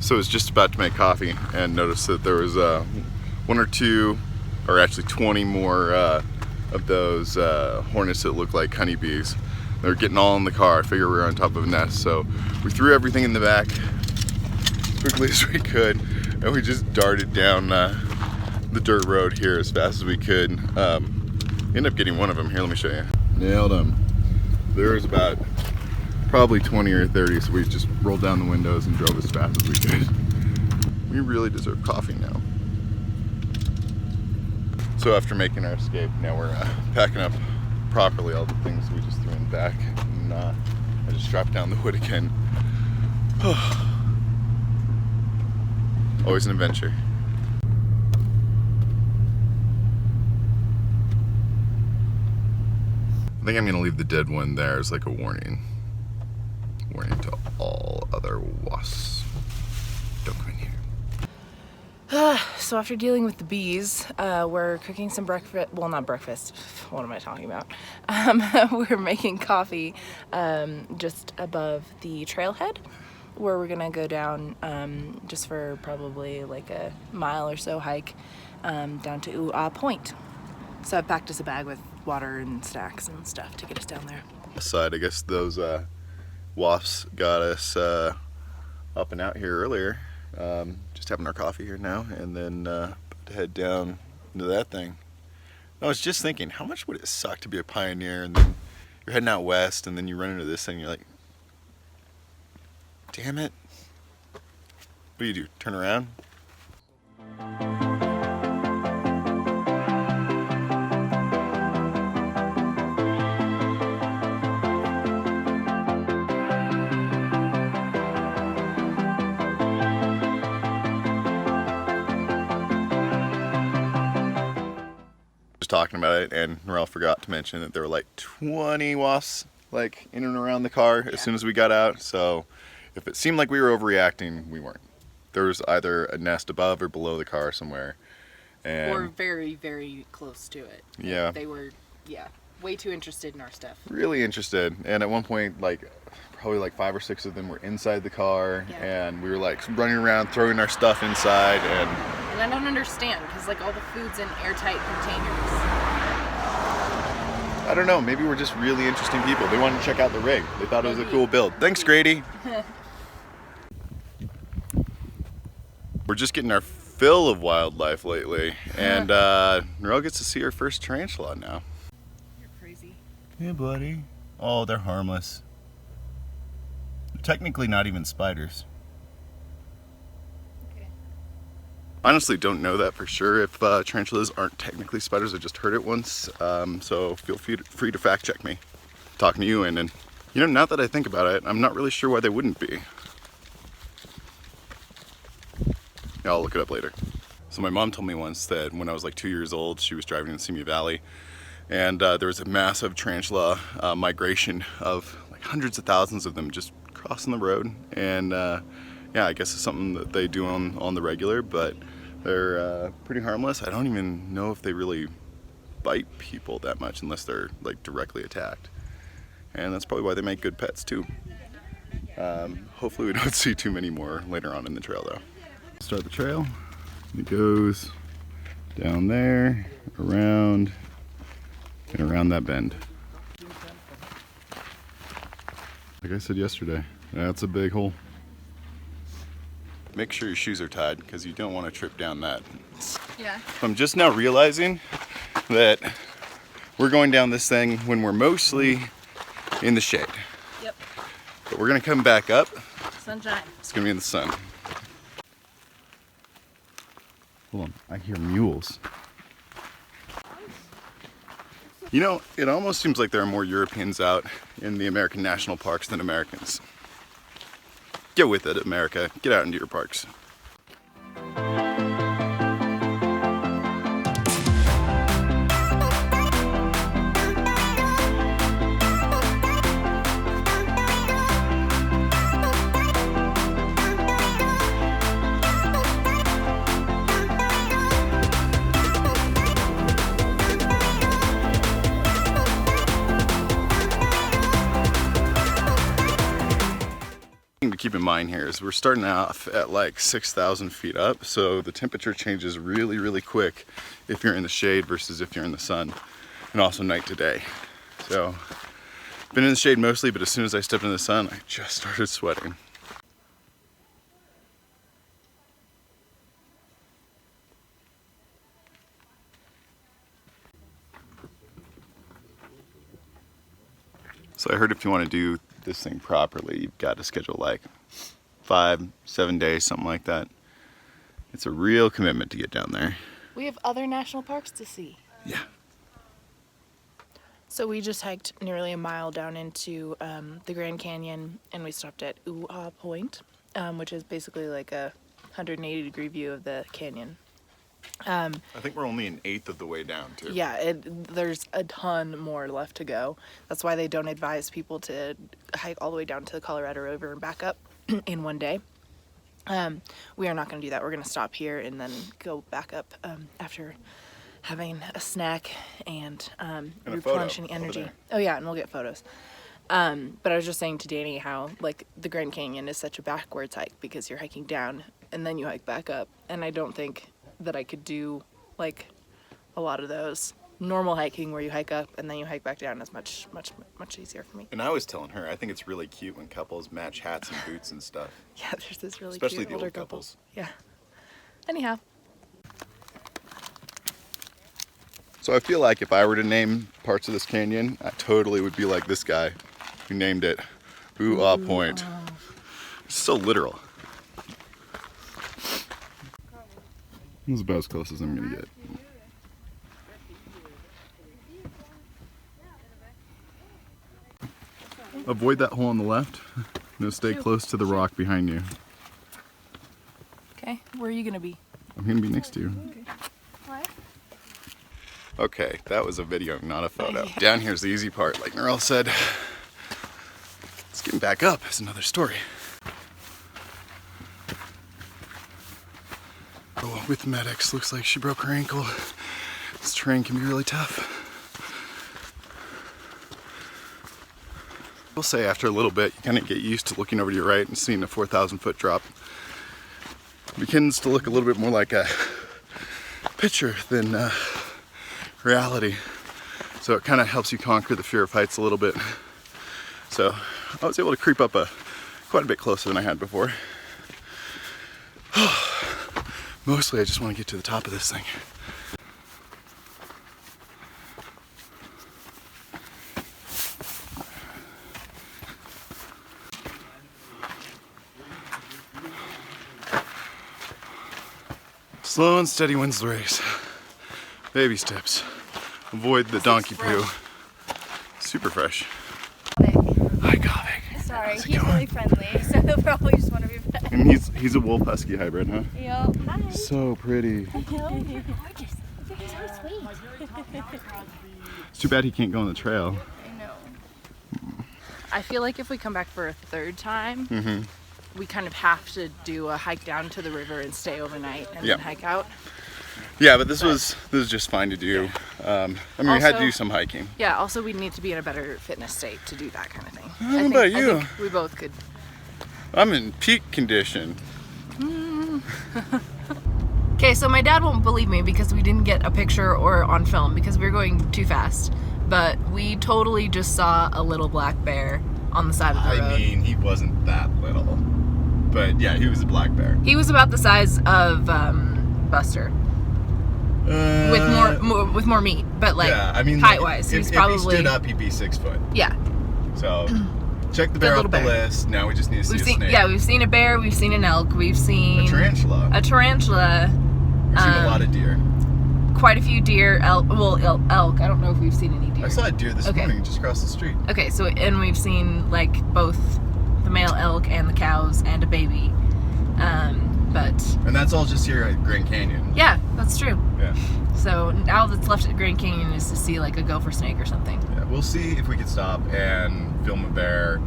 So I was just about to make coffee and noticed that there was one or two, or actually 20 more of those hornets that look like honeybees. They were getting all in the car. I figured we were on top of a nest, so we threw everything in the back as quickly as we could, and we just darted down the dirt road here as fast as we could. Ended up getting one of them. Here, let me show you. Nailed him. There was about probably 20 or 30, so we just rolled down the windows and drove as fast as we could. We really deserve coffee now. So after making our escape, now we're packing up properly all the things we just threw in the back, and I just dropped down the hood again. Always an adventure. I think I'm gonna leave the dead one there as like a warning. Warning to all other wasps. Don't come in here. So after dealing with the bees, we're cooking some breakfast. Well, not breakfast. What am I talking about? We're making coffee just above the trailhead, where we're gonna go down just for probably like a mile or so hike down to Point. So I've packed us a bag with water and snacks and stuff to get us down there. Aside, I guess those wasps got us up and out here earlier. Just having our coffee here now, and then about to head down into that thing. I was just thinking, how much would it suck to be a pioneer and then you're heading out west and then you run into this thing and you're like, damn it. What do you do? Turn around? Talking about it, and Norel forgot to mention that there were like 20 wasps like in and around the car as soon as we got out. So if it seemed like we were overreacting, we weren't. There was either a nest above or below the car somewhere, and or very, very close to it. Yeah, they were way too interested in our stuff. Really interested, and at one point like probably like 5 or 6 of them were inside the car, and we were like running around throwing our stuff inside, and I don't understand, because like all the food's in airtight containers. I don't know, maybe we're just really interesting people. They wanted to check out the rig. They thought it was a cool build. Thanks, Grady. We're just getting our fill of wildlife lately, and Norel gets to see her first tarantula now. You're crazy. Yeah, buddy. Oh, they're harmless. They're technically not even spiders. Honestly, don't know that for sure if tarantulas aren't technically spiders. I just heard it once, so feel free to fact check me. Talking to you, and you know, now that I think about it, I'm not really sure why they wouldn't be. Yeah, I'll look it up later. So my mom told me once that when I was like 2 years old, she was driving in Simi Valley, and there was a massive tarantula migration of like hundreds of thousands of them just crossing the road, and yeah, I guess it's something that they do on the regular, but they're pretty harmless. I don't even know if they really bite people that much unless they're like directly attacked. And that's probably why they make good pets too. Hopefully we don't see too many more later on in the trail though. Start the trail. It goes down there, around, and around that bend. Like I said yesterday, that's a big hole. Make sure your shoes are tied because you don't want to trip down that. Yeah. I'm just now realizing that we're going down this thing when we're mostly in the shade. Yep. But we're gonna come back up. Sunshine. It's gonna be in the sun. Hold on, I hear mules. You know, it almost seems like there are more Europeans out in the American national parks than Americans. Get with it, America. Get out into your parks. thing to keep in mind here is we're starting off at like 6,000 feet up, so the temperature changes really, really quick if you're in the shade versus if you're in the sun, and also night to day. So, been in the shade mostly, but as soon as I stepped in the sun, I just started sweating. So I heard if you want to do this thing properly, you've got to schedule like 5-7 days, something like that. It's a real commitment to get down there. We have other national parks to see. Yeah. So we just hiked nearly a mile down into the Grand Canyon, and we stopped at Ooh-Ah Point, which is basically like a 180-degree view of the canyon. I think we're only an eighth of the way down too. Yeah, there's a ton more left to go. That's why they don't advise people to hike all the way down to the Colorado River and back up in one day. We are not going to do that. We're going to stop here and then go back up after having a snack and replenishing energy. Oh yeah, and we'll get photos. But I was just saying to Danny how like the Grand Canyon is such a backwards hike because you're hiking down and then you hike back up, and I don't think that I could do like a lot of those. Normal hiking where you hike up and then you hike back down is much easier for me. And I was telling her, I think it's really cute when couples match hats and boots and stuff. Yeah, there's this really Especially cute the older old couple. couples. Yeah. Anyhow. So I feel like if I were to name parts of this canyon, I totally would be like this guy who named it Ooh-Ah Point. It's so literal. This is about as close as I'm gonna get. Avoid that hole on the left. No, stay close to the rock behind you. Okay, where are you gonna be? I'm gonna be next to you. Okay. What? Okay, that was a video, not a photo. Down here's the easy part, like Narelle said. It's getting back up is another story. Oh, with medics, looks like she broke her ankle. This terrain can be really tough. I'll say after a little bit, you kind of get used to looking over to your right and seeing a 4,000 foot drop. It begins to look a little bit more like a picture than reality. So it kind of helps you conquer the fear of heights a little bit. So I was able to creep up quite a bit closer than I had before. Mostly I just want to get to the top of this thing. Slow and steady wins the race. Baby steps. Avoid the donkey poo. Super fresh. Hi, Kovic. Sorry, he's really friendly, so he'll probably just want to be pet. And he's a wolf husky hybrid, huh? Yep. Hi. So pretty. You're gorgeous. You're so sweet. It's too bad he can't go on the trail. I know. I feel like if we come back for a third time, we kind of have to do a hike down to the river and stay overnight and then hike out. Yeah, but this was just fine to do. I mean, we had to do some hiking. Yeah, also we need to be in a better fitness state to do that kind of thing. I don't know about you. I think we both could. I'm in peak condition. Okay, so my dad won't believe me because we didn't get a picture or on film because we were going too fast. But we totally just saw a little black bear on the side of the road. I mean, he wasn't that little. But yeah, he was a black bear. He was about the size of Buster. With more meat, but like height-wise, he's probably. If he stood up, he'd be 6 foot. Yeah. So check the bear off the list. Now we just need to see a snake. Yeah, we've seen a bear, we've seen an elk, we've seen a tarantula. We've seen a lot of deer. Quite a few deer, elk. I don't know if we've seen any deer. I saw a deer this morning just across the street. Okay, so and we've seen like both the male elk and the cows and a baby. And that's all just here at Grand Canyon. Yeah, that's true. Yeah. So now that's left at Grand Canyon is to see like a gopher snake or something. Yeah, we'll see if we can stop and film a bear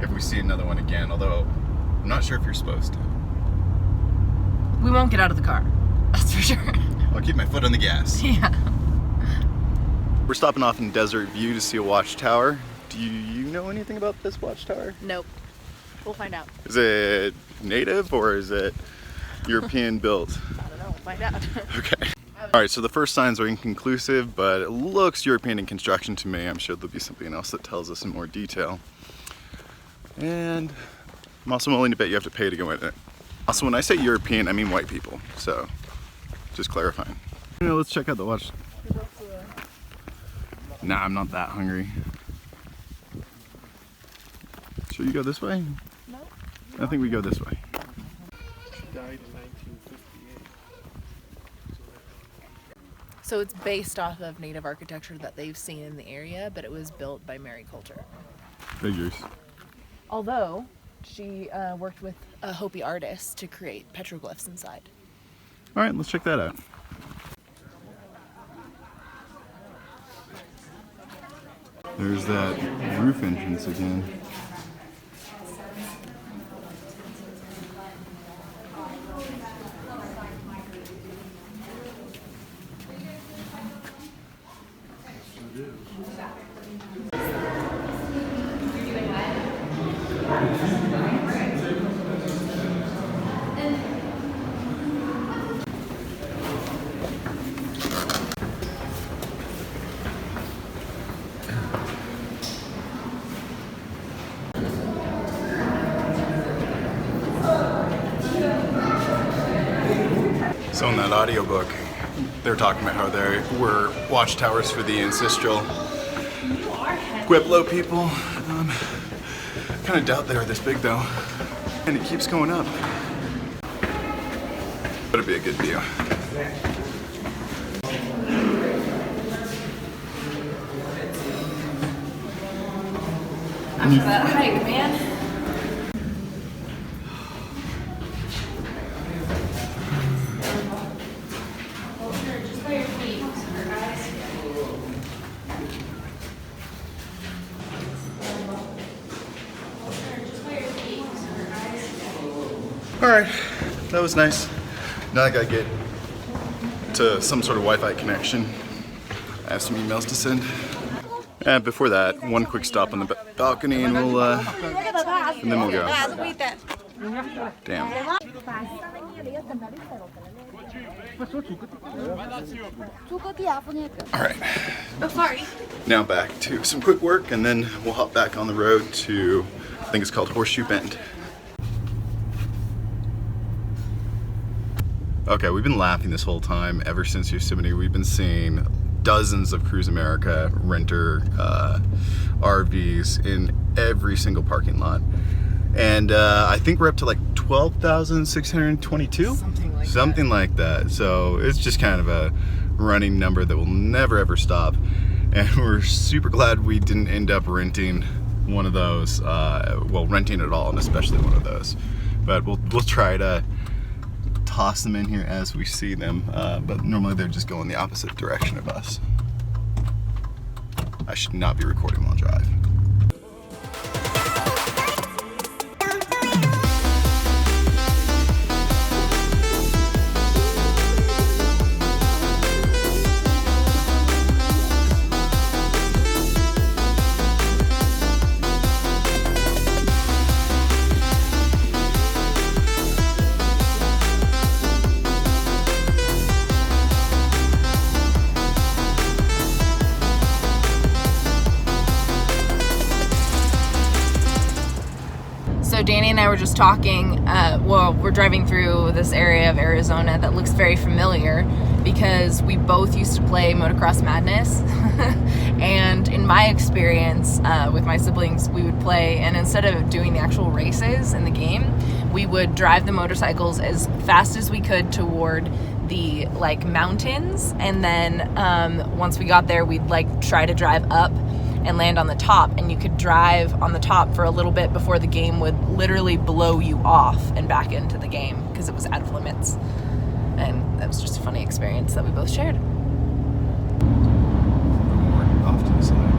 if we see another one again, although I'm not sure if you're supposed to. We won't get out of the car, that's for sure. I'll keep my foot on the gas. Yeah. We're stopping off in Desert View to see a watchtower. Do you know anything about this watchtower? Nope. We'll find out. Is it native or is it European built? I don't know. We'll find out. Okay. All right, so the first signs are inconclusive, but it looks European in construction to me. I'm sure there'll be something else that tells us in more detail. And I'm also willing to bet you have to pay to go in it. Also, when I say European, I mean white people, so just clarifying. Let's check out the watch. Nah, I'm not that hungry. Should you go this way? No. I think we go this way. She died in 1958. So it's based off of native architecture that they've seen in the area, but it was built by Mary Coulter. Figures. Although she worked with a Hopi artist to create petroglyphs inside. All right, let's check that out. There's that roof entrance again. So in that audiobook, they're talking about how there were watchtowers for the ancestral Pueblo people. Kind of doubt they were this big though. And it keeps going up. That'd be a good view. After that hike, man. All right, that was nice. Now I gotta get to some sort of Wi-Fi connection. I have some emails to send. And before that, one quick stop on the balcony, and then we'll go. Damn. All right. Oh, sorry. Now back to some quick work, and then we'll hop back on the road to, I think it's called Horseshoe Bend. Okay, we've been laughing this whole time ever since Yosemite. We've been seeing dozens of Cruise America renter RVs in every single parking lot. And I think we're up to like 12,622? Something like that. So it's just kind of a running number that will never ever stop. And we're super glad we didn't end up renting one of those, well, renting at all, and especially one of those. But we'll try to toss them in here as we see them, but normally they're just going the opposite direction of us. I should not be recording while I drive. So Danny and I were just talking, well, we're driving through this area of Arizona that looks very familiar because we both used to play Motocross Madness. And in my experience with my siblings, we would play, and instead of doing the actual races in the game, we would drive the motorcycles as fast as we could toward the like mountains, and then once we got there, we'd like try to drive up and land on the top, and you could drive on the top for a little bit before the game would literally blow you off and back into the game because it was out of limits. And that was just a funny experience that we both shared. Off to the side.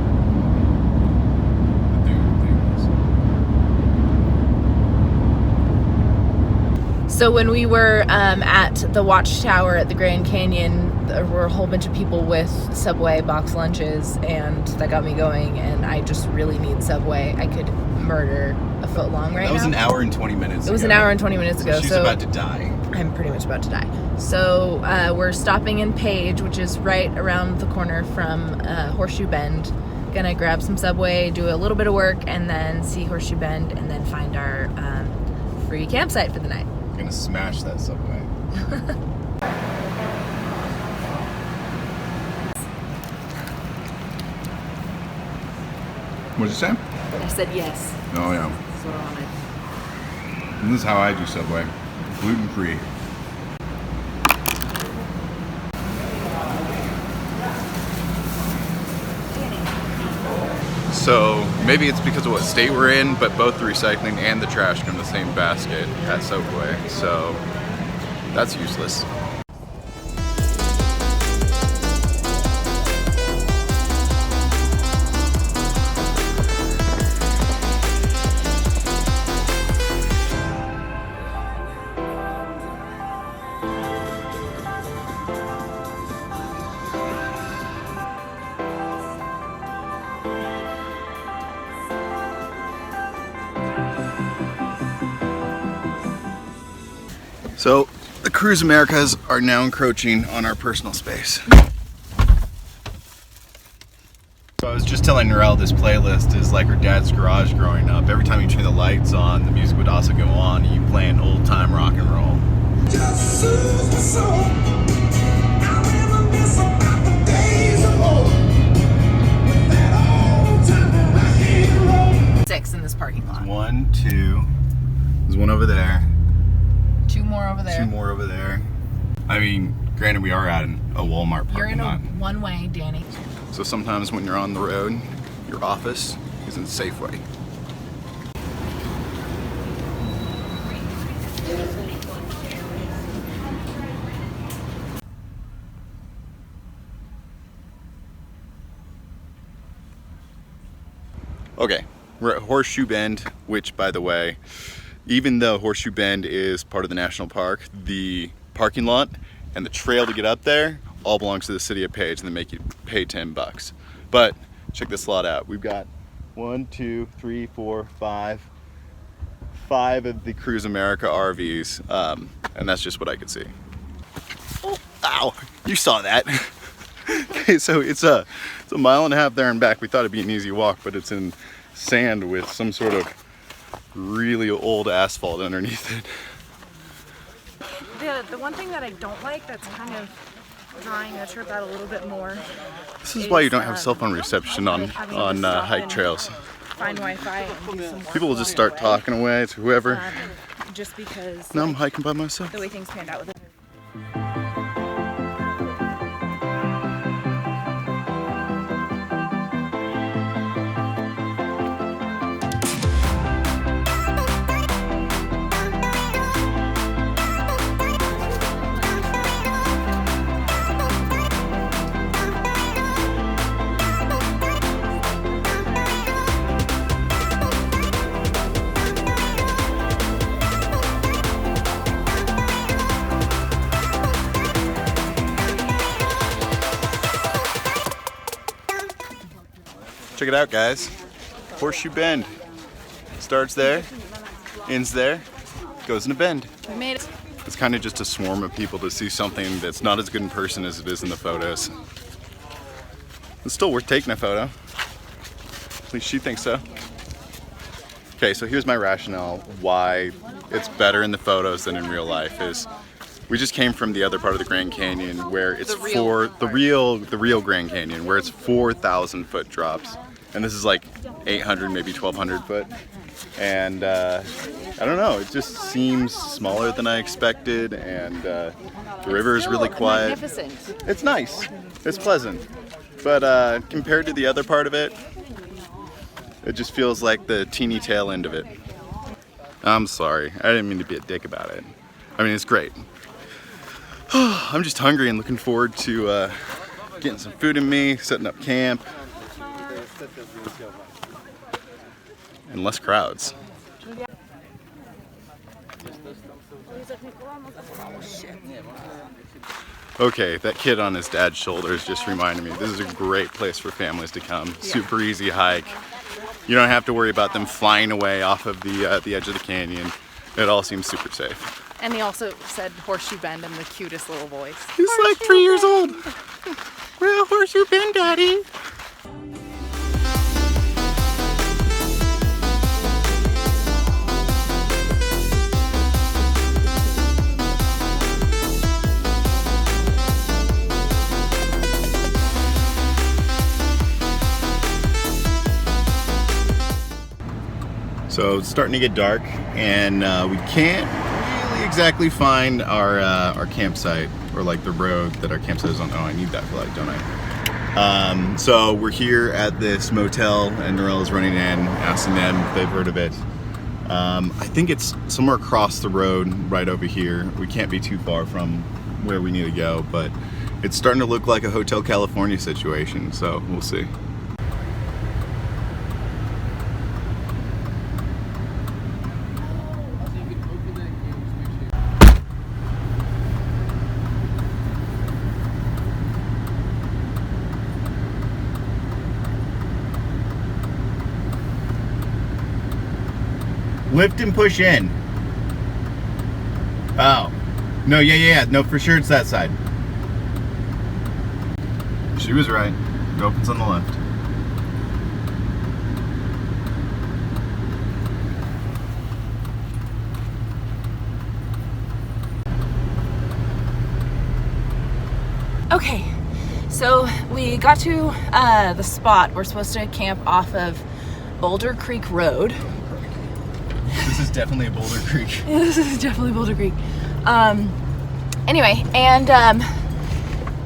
So when we were at the Watchtower at the Grand Canyon, there were a whole bunch of people with Subway box lunches, and that got me going, and I just really need Subway. I could murder a foot long right now. That was an hour and 20 minutes ago. It was an hour and 20 minutes ago. She's about to die. I'm pretty much about to die. So we're stopping in Page, which is right around the corner from Horseshoe Bend. Gonna grab some Subway, do a little bit of work, and then see Horseshoe Bend, and then find our free campsite for the night. I'm gonna smash that Subway. What'd you say? I said yes. Oh yeah. That's what I wanted. And this is how I do Subway. Gluten free. So maybe it's because of what state we're in, but both the recycling and the trash go in the same basket at Subway. So that's useless. So the Cruise Americas are now encroaching on our personal space. So I was just telling Narelle this playlist is like her dad's garage growing up. Every time you turn the lights on, the music would also go on and you playing old time rock and roll. Just soothes my soul. I reminisce about the days of old. With that old time rock and roll. 6 in this parking lot. 1, 2. There's one over there. 2 more over there. 2 more over there. I mean, granted, we are at a Walmart parking You're in a lot. one-way, Danny. So sometimes when you're on the road, your office is in Safeway. Okay, we're at Horseshoe Bend, which, by the way, even though Horseshoe Bend is part of the national park, the parking lot and the trail to get up there all belongs to the city of Page, and they make you pay $10. But check this lot out. We've got 1, 2, 3, 4, 5 of the Cruise America RVs, and that's just what I could see. Oh, ow! You saw that. Okay, so it's a mile and a half there and back. We thought it'd be an easy walk, but it's in sand with some sort of really old asphalt underneath it. The one thing that I don't like that's kind of drawing the trip out a little bit more. This is why you don't have cell phone reception on hike trails. Find Wi-Fi and do some work People will just along start the way. talking away to whoever. Just because Now I'm hiking by myself. the way things panned out with it. Check it out, guys. Horseshoe Bend. Starts there, ends there, goes in a bend. We made it. It's kind of just a swarm of people to see something that's not as good in person as it is in the photos. It's still worth taking a photo. At least she thinks so. Okay, so here's my rationale why it's better in the photos than in real life is we just came from the other part of the Grand Canyon where it's the real Grand Canyon where it's 4,000 foot drops, and this is like 800, maybe 1,200 foot, and I don't know, it just seems smaller than I expected, and the river is really quiet. Magnificent. It's nice, it's pleasant, but compared to the other part of it, it just feels like the teeny tail end of it. I'm sorry, I didn't mean to be a dick about it. I mean, it's great. I'm just hungry and looking forward to getting some food in me, setting up camp, and less crowds. Okay, that kid on his dad's shoulders just reminded me this is a great place for families to come. Super easy hike. You don't have to worry about them flying away off of the edge of the canyon. It all seems super safe. And he also said Horseshoe Bend in the cutest little voice. He's like 3 years old. Well, Horseshoe Bend, Daddy. So it's starting to get dark, and we can't really exactly find our campsite, or like the road that our campsite is on. Oh, I need that flag, don't I? So we're here at this motel, and Norella's running in, asking them if they've heard of it. I think it's somewhere across the road, right over here. We can't be too far from where we need to go, but it's starting to look like a Hotel California situation, so we'll see. Lift and push in. Oh. No, yeah. No, for sure it's that side. She was right. It opens on the left. Okay, so we got to the spot. We're supposed to camp off of Boulder Creek Road. This is definitely a Boulder Creek. This is definitely Boulder Creek. Anyway, and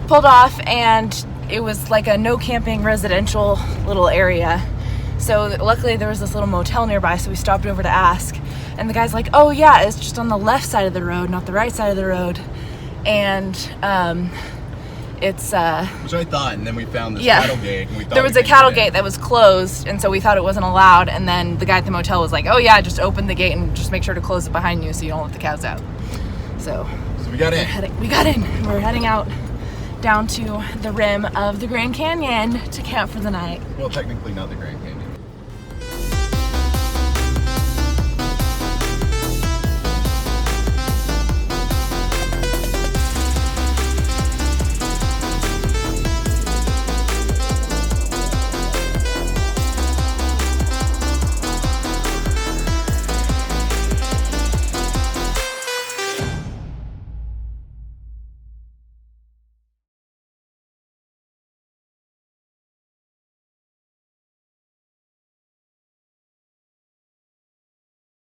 pulled off, and it was like a no camping residential little area. So luckily there was this little motel nearby, so we stopped over to ask. And the guy's like, oh yeah, it's just on the left side of the road, not the right side of the road. And it's which I thought, and then we found this yeah, cattle gate. And we thought there was a cattle gate that was closed, and so we thought it wasn't allowed. And then the guy at the motel was like, "Oh yeah, just open the gate and just make sure to close it behind you so you don't let the cows out." So we got in. We got in. We're heading out down to the rim of the Grand Canyon to camp for the night. Well, technically not the Grand Canyon.